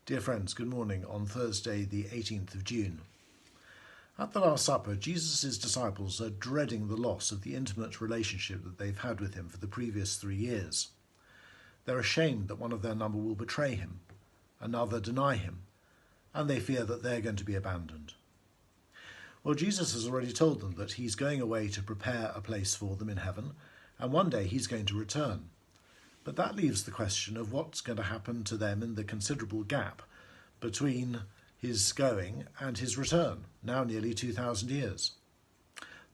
Dear friends, good morning on Thursday the 18th of June. At the Last Supper, Jesus' disciples are dreading the loss of the intimate relationship that they've had with him for the previous 3 years. They're ashamed that one of their number will betray him, another deny him, and they fear that they're going to be abandoned. Well, Jesus has already told them that he's going away to prepare a place for them in heaven, and one day he's going to return. But that leaves the question of what's going to happen to them in the considerable gap between his going and his return, now nearly 2,000 years.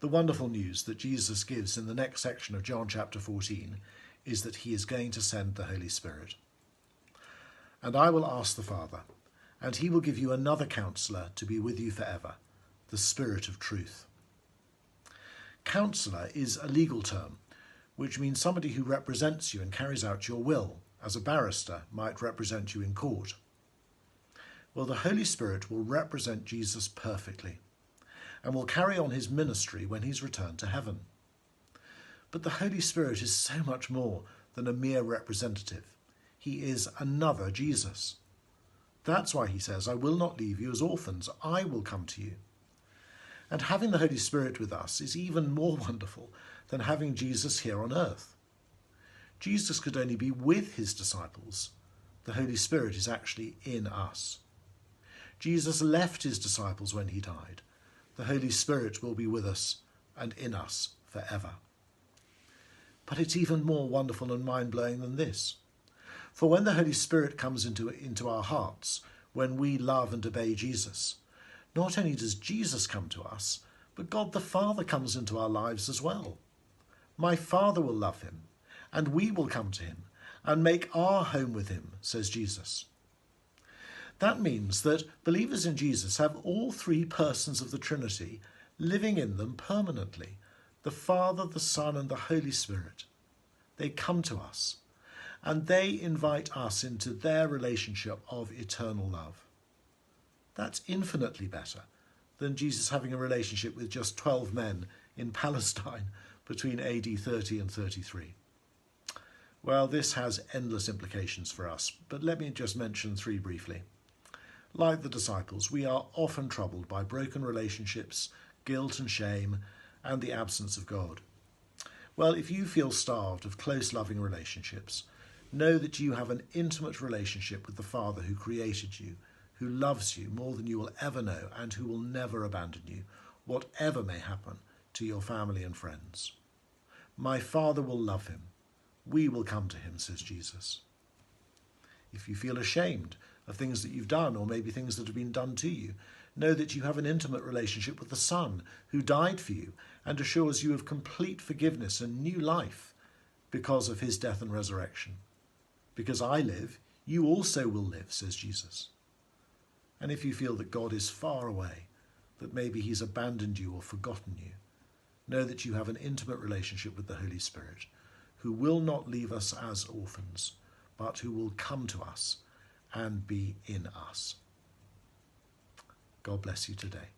The wonderful news that Jesus gives in the next section of John chapter 14 is that he is going to send the Holy Spirit. And I will ask the Father, and he will give you another counselor to be with you forever, the Spirit of truth. Counselor is a legal term, which means somebody who represents you and carries out your will, as a barrister might represent you in court. Well, the Holy Spirit will represent Jesus perfectly and will carry on his ministry when he's returned to heaven. But the Holy Spirit is so much more than a mere representative. He is another Jesus. That's why he says, I will not leave you as orphans, I will come to you. And having the Holy Spirit with us is even more wonderful than having Jesus here on earth. Jesus could only be with his disciples. The Holy Spirit is actually in us. Jesus left his disciples when he died. The Holy Spirit will be with us and in us forever. But it's even more wonderful and mind-blowing than this. For when the Holy Spirit comes into our hearts, when we love and obey Jesus, not only does Jesus come to us, but God the Father comes into our lives as well. My Father will love him, and we will come to him and make our home with him, says Jesus. That means that believers in Jesus have all three persons of the Trinity living in them permanently, the Father, the Son, and the Holy Spirit. They come to us, and they invite us into their relationship of eternal love. That's infinitely better than Jesus having a relationship with just 12 men in Palestine between AD 30 and 33. Well, this has endless implications for us, but let me just mention 3 briefly. Like the disciples, we are often troubled by broken relationships, guilt and shame, and the absence of God. Well, if you feel starved of close, loving relationships, know that you have an intimate relationship with the Father who created you, who loves you more than you will ever know, and who will never abandon you, whatever may happen to your family and friends. My Father will love him. We will come to him, says Jesus. If you feel ashamed of things that you've done, or maybe things that have been done to you, know that you have an intimate relationship with the Son who died for you and assures you of complete forgiveness and new life because of his death and resurrection. Because I live, you also will live, says Jesus. And if you feel that God is far away, that maybe he's abandoned you or forgotten you, know that you have an intimate relationship with the Holy Spirit, who will not leave us as orphans, but who will come to us and be in us. God bless you today.